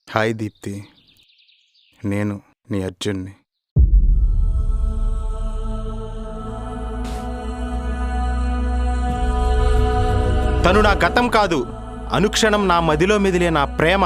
Hi Deepti, నేను నీ అర్జున్ని. తను నా గతం కాదు, అనుక్షణం నా మదిలో మెదిలే నా ప్రేమ.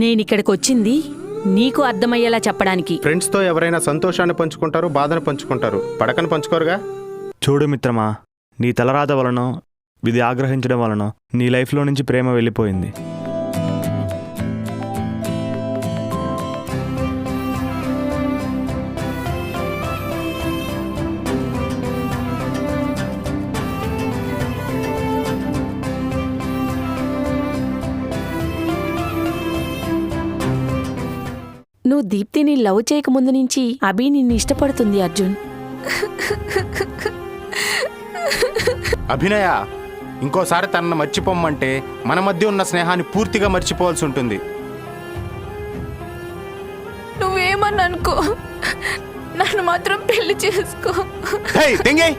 నేనిక్కడికి వచ్చింది నీకు అర్థమయ్యేలా చెప్పడానికి. ఫ్రెండ్స్తో ఎవరైనా సంతోషాన్ని పంచుకుంటారు, బాధను పంచుకుంటారు, పడకను పంచుకోరుగా. చూడు మిత్రమా, నీ తలరాత వలన విధి ఆగ్రహించడం వలన నీ లైఫ్లో నుంచి ప్రేమ వెళ్ళిపోయింది. నువ్వు దీప్తిని లవ్ చేయకముందు నుంచి అభి నిన్ను ఇష్టపడుతుంది అర్జున్. అభినయ, ఇంకోసారి తనను మర్చిపోమ్మంటే మన మధ్య ఉన్న స్నేహాన్ని పూర్తిగా మర్చిపోవాల్సి ఉంటుంది. నువ్వేమని అనుకో, నన్ను మాత్రం పెళ్లి చేసుకో. హే, తెంగే!